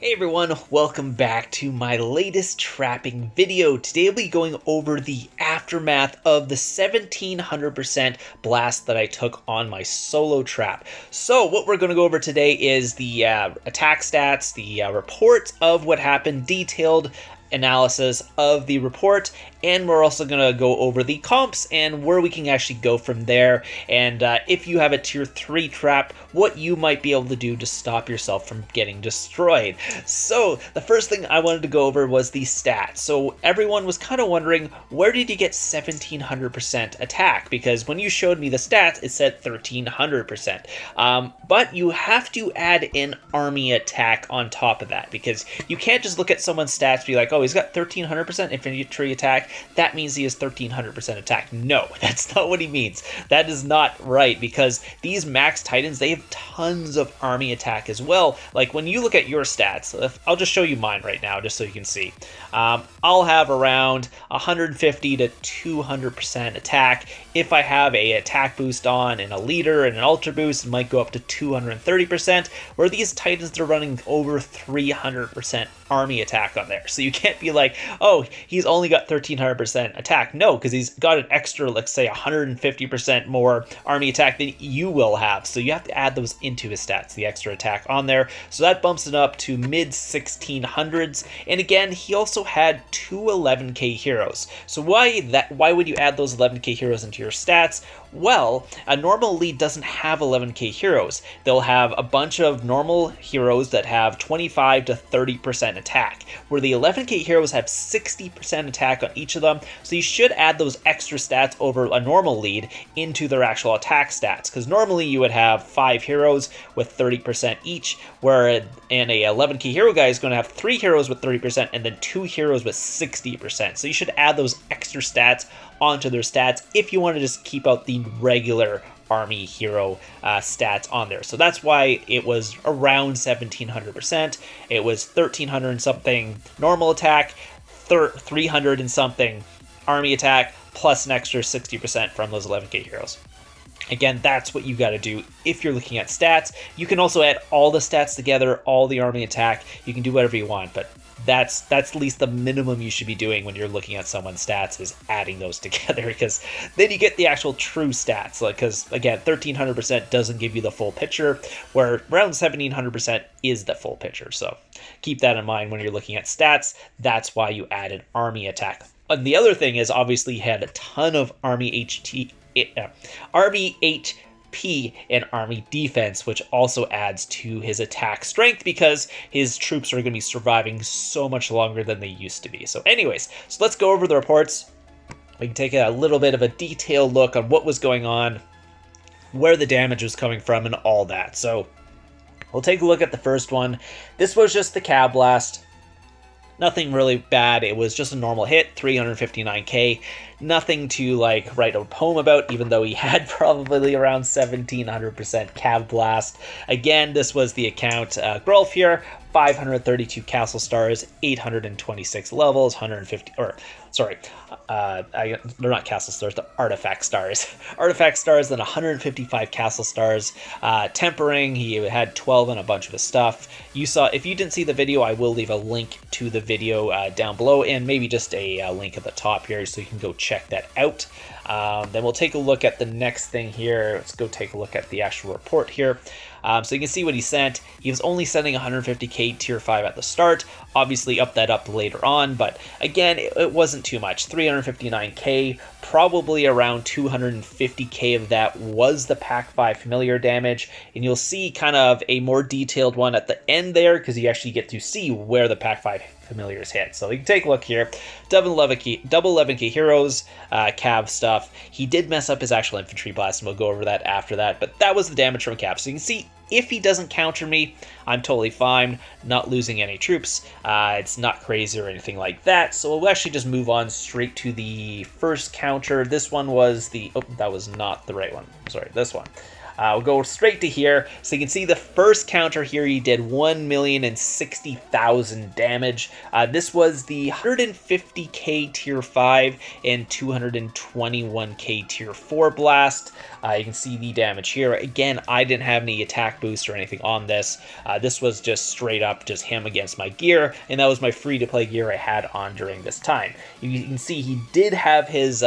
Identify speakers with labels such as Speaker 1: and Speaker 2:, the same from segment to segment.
Speaker 1: Hey everyone, welcome back to my latest trapping video. Today I'll be going over the aftermath of the 1700% blast that I took on my solo trap. So what we're going to go over today is the attack stats, the report of what happened, detailed analysis of the report, and we're also going to go over the comps and where we can actually go from there, and if you have a tier 3 trap, what you might be able to do to stop yourself from getting destroyed. So the first thing I wanted to go over was the stats. So everyone was kind of wondering, where did you get 1700% attack? Because when you showed me the stats, it said 1300%. But you have to add in army attack on top of that, because you can't just look at someone's stats and be like, oh, he's got 1300% infantry attack, that means he has 1300% attack. No, that's not what he means. That is not right, because these max titans, they have tons of army attack as well. Like when you look at your stats, I'll just show you mine right now just so you can see. I'll have around 150 to 200% attack. If I have a attack boost on and a leader and an ultra boost, it might go up to 230%, where these titans are running over 300% army attack on there. So you can't be like, oh, he's only got 1300% attack. No, because he's got an extra, let's say 150% more army attack than you will have. So you have to add those into his stats, the extra attack on there. So that bumps it up to mid 1600s. And again, he also had two 11k heroes. So why would you add those 11k heroes into your stats? Well, a normal elite doesn't have 11k heroes. They'll have a bunch of normal heroes that have 25 to 30% attack, where the 11k heroes have 60% attack on each of them. So you should add those extra stats over a normal lead into their actual attack stats, because normally you would have 5 heroes with 30% each, where a 11k hero guy is going to have 3 heroes with 30% and then 2 heroes with 60%. So you should add those extra stats onto their stats if you want to just keep out the regular army hero stats on there. So that's why it was around 1700%. It was 1300 and something normal attack, 300 and something army attack, plus an extra 60% from those 11k heroes. Again, that's what you got to do if you're looking at stats. You can also add all the stats together, all the army attack. You can do whatever you want, but that's at least the minimum you should be doing when you're looking at someone's stats, is adding those together, because then you get the actual true stats. Like, because again, 1300% doesn't give you the full picture, where around 1700% is the full picture. So keep that in mind when you're looking at stats. That's why you added army attack. And the other thing is, obviously, he had a ton of army HP and army defense, which also adds to his attack strength, because his troops are going to be surviving so much longer than they used to be. So anyways, so let's go over the reports. We can take a little bit of a detailed look on what was going on, where the damage was coming from, and all that. So we'll take a look at the first one. This was just the Cav Blast. Nothing really bad. It was just a normal hit, 359k. Nothing to like write a poem about, even though he had probably around 1700% Cav Blast. Again, this was the account Grolf here. 532 castle stars, 826 levels, 150, or sorry, they're not castle stars, the artifact stars. Artifact stars, then 155 castle stars. Tempering, he had 12 and a bunch of his stuff. You saw, if you didn't see the video, I will leave a link to the video down below, and maybe just a link at the top here so you can go check that out. Then we'll take a look at the next thing here. Let's go take a look at the actual report here. So you can see what he sent. He was only sending 150k tier 5 at the start. Obviously up later on, but again, it wasn't too much. 359k, probably around 250k of that was the pack 5 familiar damage, and you'll see kind of a more detailed one at the end there, because you actually get to see where the pack 5 familiars hit. So you can take a look here. Double 11k heroes, Cav stuff. He did mess up his actual infantry blast, and we'll go over that after that, but that was the damage from Cav. So you can see, if he doesn't counter me, I'm totally fine, not losing any troops. It's not crazy or anything like that. So we'll actually just move on straight to the first counter. This one was the, oh, that was not the right one. Sorry, this one. We'll go straight to here. So you can see the first counter here, he did 1,060,000 damage. This was the 150k tier 5 and 221k tier 4 blast. You can see the damage here. Again, I didn't have any attack boost or anything on this. This was just straight up just him against my gear, and that was my free-to-play gear I had on during this time. You can see he did have his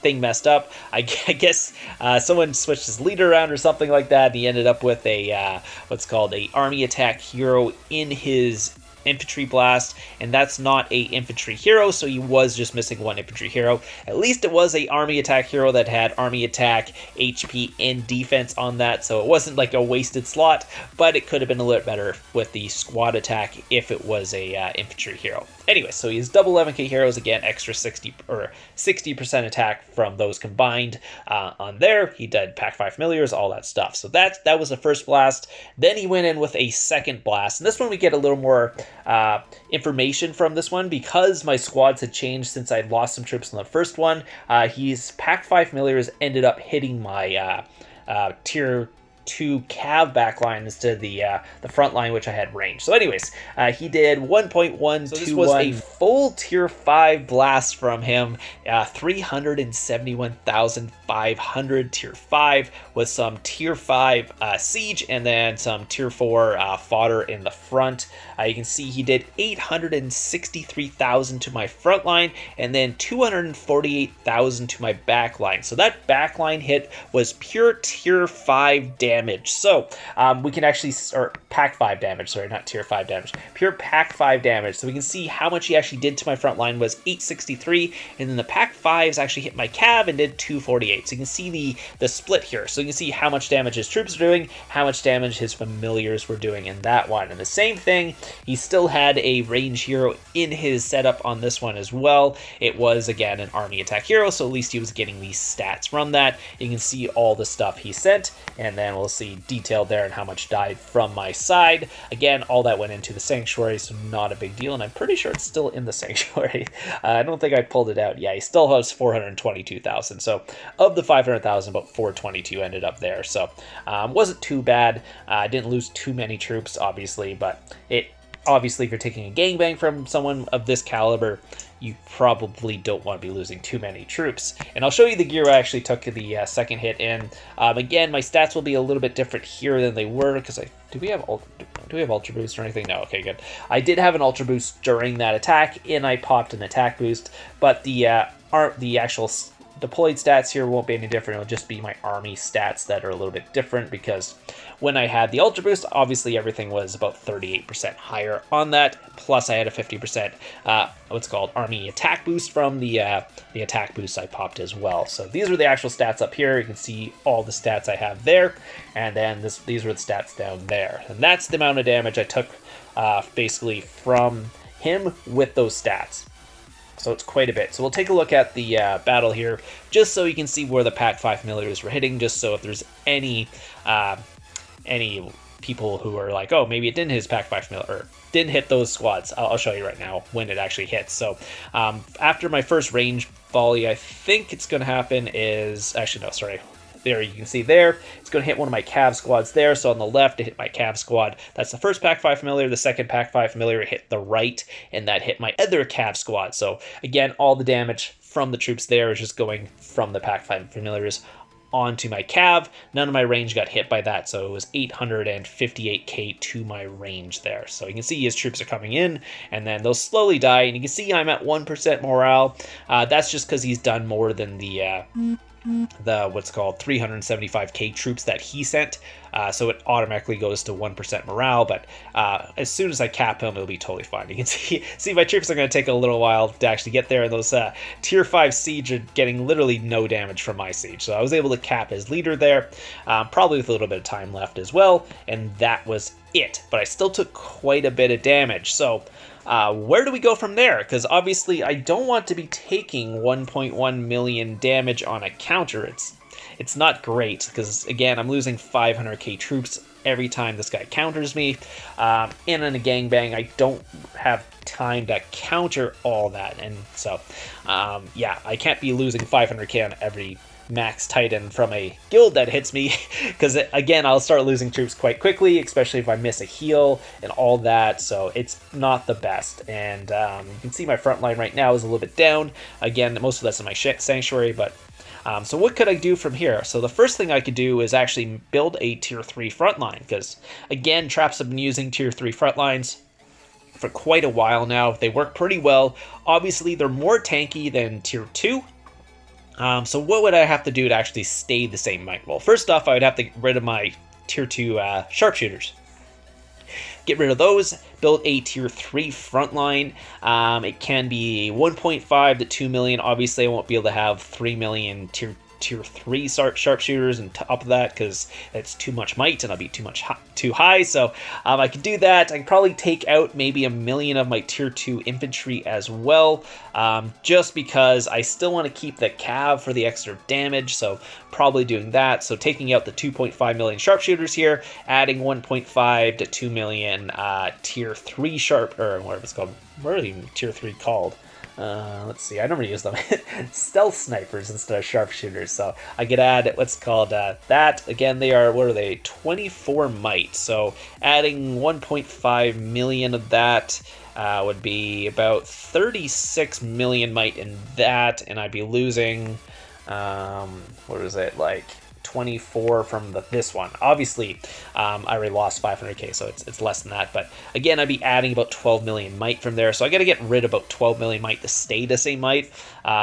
Speaker 1: thing messed up. I guess someone switched his leader around or something like that, and he ended up with a what's called a army attack hero in his infantry blast, and that's not a infantry hero, so he was just missing one infantry hero. At least it was a army attack hero that had army attack, HP, and defense on that, so it wasn't like a wasted slot, but it could have been a little better with the squad attack if it was a infantry hero. Anyway, so he's double 11k heroes, again, extra 60% attack from those combined on there. He did pack 5 familiars, all that stuff. So that was the first blast. Then he went in with a second blast, and this one we get a little more information from this one because my squads had changed since I lost some troops in the first one. He's pack 5 familiars ended up hitting my tier 2 cav backline instead of the front line, which I had range. So anyways, he did 1.121. So this was a full tier 5 blast from him, 371,500 tier 5 with some tier 5 siege and then some tier 4 fodder in the front. You can see he did 863,000 to my front line and then 248,000 to my back line. So that backline hit was pure tier 5 damage. So we can actually, or pack 5 damage, sorry, not tier 5 damage, pure pack 5 damage. So we can see how much he actually did to my front line was 863, and then the pack 5s actually hit my cav and did 248. So you can see the split here. So you can see how much damage his troops are doing, how much damage his familiars were doing in that one. And the same thing, he still had a range hero in his setup on this one as well. It was, again, an army attack hero, so at least he was getting these stats from that. You can see all the stuff he sent, and then we'll see detailed there and how much died from my side. Again, all that went into the sanctuary, so not a big deal, and I'm pretty sure it's still in the sanctuary. I don't think I pulled it out. Yeah, he still has 422,000. So of the 500,000, about 422 ended up there. So wasn't too bad. I didn't lose too many troops, obviously, but obviously if you're taking a gangbang from someone of this caliber, you probably don't want to be losing too many troops. And I'll show you the gear I actually took the second hit in. Again, my stats will be a little bit different here than they were because do we have ultra boost or anything? No, okay, good. I did have an ultra boost during that attack, and I popped an attack boost, but the actual deployed stats here won't be any different. It'll just be my army stats that are a little bit different because when I had the ultra boost, obviously everything was about 38% higher on that. Plus I had a 50% what's called army attack boost from the attack boost I popped as well. So these are the actual stats up here. You can see all the stats I have there, and then these were the stats down there. And that's the amount of damage I took basically from him with those stats. So it's quite a bit. So we'll take a look at the battle here, just so you can see where the pack 5 familiars were hitting, just so if there's any people who are like, oh, maybe it didn't hit his pack 5 familiar, or didn't hit those squads. I'll show you right now when it actually hits. So after my first range volley, I think it's going to happen is, actually no, sorry. There you can see there, it's going to hit one of my cav squads there. So on the left, it hit my cav squad. That's the first pack 5 familiar. The second pack 5 familiar hit the right, and that hit my other cav squad. So again, all the damage from the troops there is just going from the pack 5 familiars onto my cav. None of my range got hit by that, so it was 858k to my range there. So you can see his troops are coming in, and then they'll slowly die, and you can see I'm at 1% morale. That's just because he's done more than the what's called 375k troops that he sent, so it automatically goes to 1% morale, but as soon as I cap him, it'll be totally fine. You can see my troops are going to take a little while to actually get there, and those tier 5 siege are getting literally no damage from my siege, so I was able to cap his leader there, probably with a little bit of time left as well, and that was it. But I still took quite a bit of damage, so where do we go from there? Because obviously I don't want to be taking 1.1 million damage on a counter. It's not great because, again, I'm losing 500k troops every time this guy counters me. And in a gangbang, I don't have time to counter all that. And so, yeah, I can't be losing 500k on every max Titan from a guild that hits me, because again, I'll start losing troops quite quickly, especially if I miss a heal and all that, so it's not the best. And you can see my front line right now is a little bit down. Again, most of that's in my sanctuary, but so what could I do from here? So the first thing I could do is actually build a tier 3 front line, because again, traps have been using tier 3 front lines for quite a while now. They work pretty well. Obviously, they're more tanky than tier 2. So what would I have to do to actually stay the same might? Well, first off, I would have to get rid of my tier 2 sharpshooters. Get rid of those, build a tier 3 frontline. It can be 1.5 to 2 million. Obviously, I won't be able to have 3 million tier 3 sharpshooters on top of that, because it's too much might and I'll be too high. So I could do that. I could probably take out maybe 1 million of my tier 2 infantry as well, just because I still want to keep the cav for the extra damage, so probably doing that. So taking out the 2.5 million sharpshooters here, adding 1.5 to 2 million tier 3 or whatever it's called. What are even tier 3 called? Let's see, I never use them. Stealth snipers instead of sharpshooters. So I could add what's called that. Again, they are, what are they? 24 might. So adding 1.5 million of that would be about 36 million might in that, and I'd be losing, what is it, like 24 from this one. Obviously, I already lost 500k, so it's less than that. But again, I'd be adding about 12 million might from there. So I got to get rid of about 12 million might to stay the same might.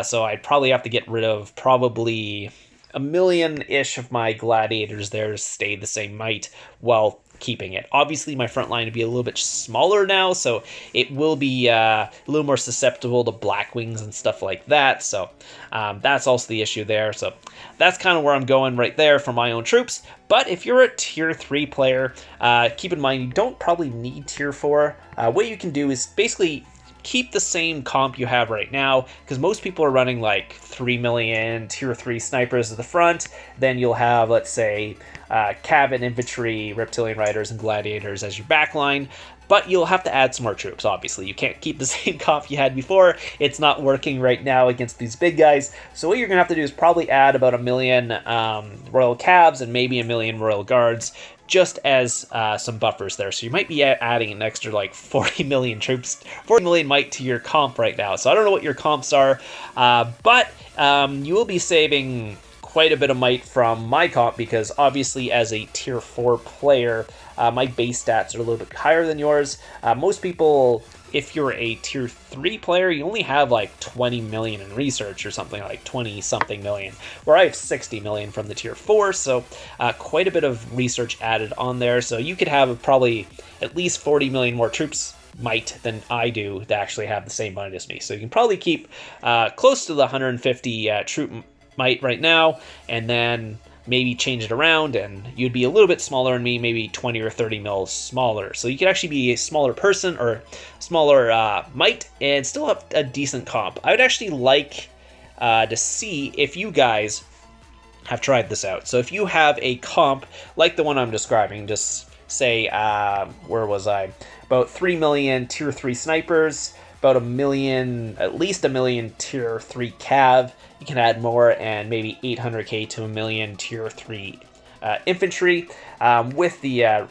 Speaker 1: So I'd probably have to get rid of probably 1 million-ish of my gladiators there to stay the same might while keeping it. Obviously, my front line would be a little bit smaller now, so it will be a little more susceptible to black wings and stuff like that. So that's also the issue there. So that's kind of where I'm going right there for my own troops. But if you're a tier 3 player, keep in mind you don't probably need tier 4. What you can do is basically keep the same comp you have right now, because most people are running like 3 million tier 3 snipers at the front. Then you'll have, let's say, cav and infantry, reptilian riders, and gladiators as your backline. But you'll have to add some more troops, obviously. You can't keep the same comp you had before. It's not working right now against these big guys. So what you're going to have to do is probably add about 1 million Royal Cavs and maybe 1 million Royal Guards, just as some buffers there. So you might be adding an extra like 40 million troops, 40 million might to your comp right now. So I don't know what your comps are, but you will be saving quite a bit of might from my comp, because obviously as a tier 4 player, my base stats are a little bit higher than yours. Most people, if you're a tier 3 player, you only have like 20 million in research or something, like 20 something million, where I have 60 million from the tier 4. So quite a bit of research added on there. So you could have probably at least 40 million more troops might than I do to actually have the same might as me. So you can probably keep close to the 150 troop might right now, and then maybe change it around, and you'd be a little bit smaller than me, maybe 20 or 30 mils smaller. So you could actually be a smaller person or smaller might and still have a decent comp. I would actually like to see if you guys have tried this out. So if you have a comp like the one I'm describing, just say, where was I? About 3 million tier 3 snipers, about 1 million, at least 1 million tier 3 cav. You can add more, and maybe 800k to 1 million tier 3 infantry with the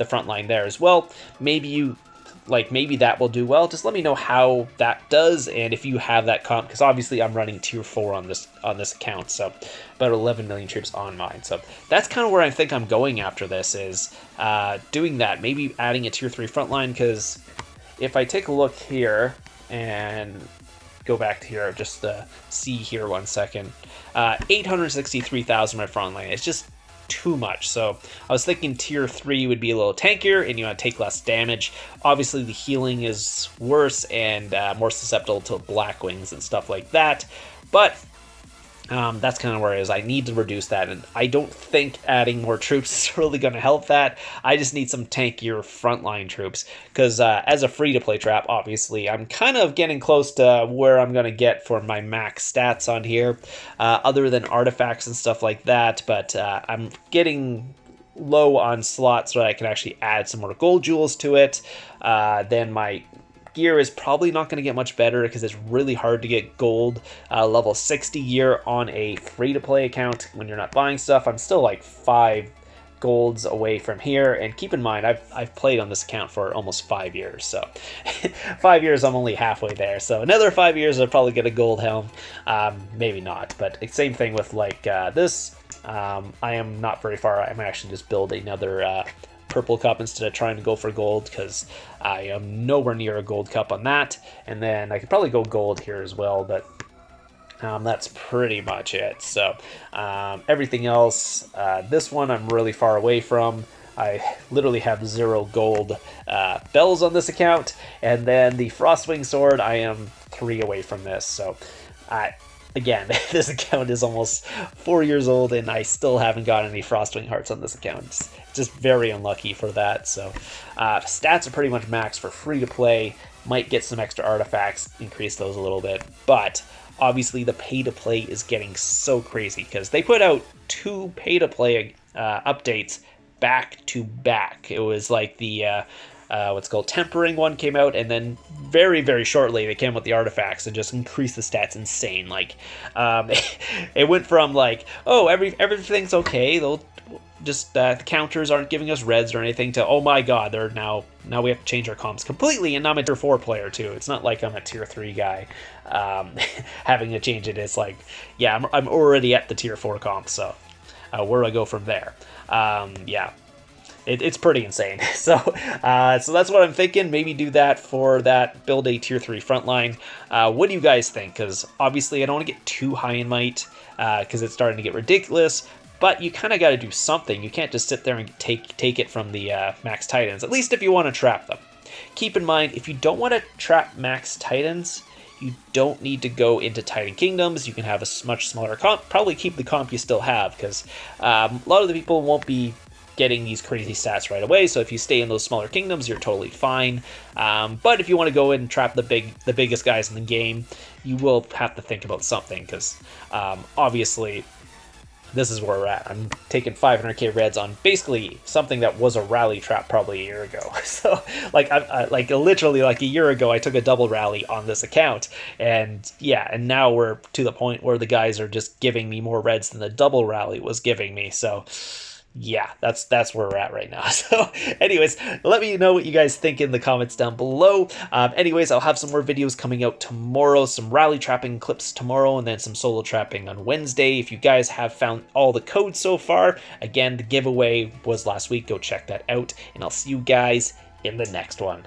Speaker 1: front line there as well. Maybe that will do well. Just let me know how that does, and if you have that comp, because obviously I'm running tier 4 on this account, so about 11 million troops on mine. So that's kind of where I think I'm going after this, is doing that. Maybe adding a tier 3 front line, because if I take a look here and go back to here, just to see here 1 second, 863,000 my front line. It's just too much. So I was thinking tier 3 would be a little tankier and you want to take less damage. Obviously the healing is worse and more susceptible to black wings and stuff like that, but that's kind of where it is. I need to reduce that, and I don't think adding more troops is really going to help that. I just need some tankier frontline troops, because as a free-to-play trap, obviously, I'm kind of getting close to where I'm going to get for my max stats on here, other than artifacts and stuff like that, but I'm getting low on slots so that I can actually add some more gold jewels to it. Then my gear is probably not going to get much better because it's really hard to get gold level 60 gear on a free-to-play account when you're not buying stuff. I'm still like 5 golds away from here, and keep in mind I've played on this account for almost 5 years, so 5 years I'm only halfway there, so another 5 years I'll probably get a gold helm. Maybe not, but same thing with like this. I am not very far. I might actually just build another purple cup instead of trying to go for gold, because I am nowhere near a gold cup on that. And then I could probably go gold here as well, but that's pretty much it. So everything else, this one I'm really far away from. I literally have 0 gold bells on this account, and then the Frostwing sword, I am 3 away from this. So again, this account is almost 4 years old, and I still haven't got any Frostwing hearts on this account. It's just very unlucky for that. So stats are pretty much max for free to play. Might get some extra artifacts, increase those a little bit, but obviously the pay to play is getting so crazy because they put out 2 pay to play updates back to back. It was like the what's called tempering one came out, and then very shortly they came with the artifacts and just increased the stats insane. Like it went from like, oh, everything's okay, they'll just the counters aren't giving us reds or anything, to oh my god, they're now we have to change our comps completely, and I'm a tier 4 player too. It's not like I'm a tier 3 guy having to change it. It's like, yeah, I'm already at the tier 4 comp, so where do I go from there? Yeah, it's pretty insane. So so that's what I'm thinking. Maybe do that for that, build a tier 3 frontline. What do you guys think? Because obviously I don't want to get too high in might because it's starting to get ridiculous. But you kind of got to do something. You can't just sit there and take it from the max titans, at least if you want to trap them. Keep in mind, if you don't want to trap max titans, you don't need to go into Titan Kingdoms. You can have a much smaller comp. Probably keep the comp you still have, because a lot of the people won't be getting these crazy stats right away. So if you stay in those smaller kingdoms, you're totally fine. But if you want to go in and trap the biggest guys in the game, you will have to think about something, because obviously this is where we're at. I'm taking 500k reds on basically something that was a rally trap probably a year ago. So like like literally like a year ago I took a double rally on this account, and yeah, and now we're to the point where the guys are just giving me more reds than the double rally was giving me. So yeah, that's where we're at right now. So anyways, let me know what you guys think in the comments down below. Anyways, I'll have some more videos coming out tomorrow, some rally trapping clips tomorrow, and then some solo trapping on Wednesday. If you guys have found all the codes so far, again, the giveaway was last week. Go check that out, and I'll see you guys in the next one.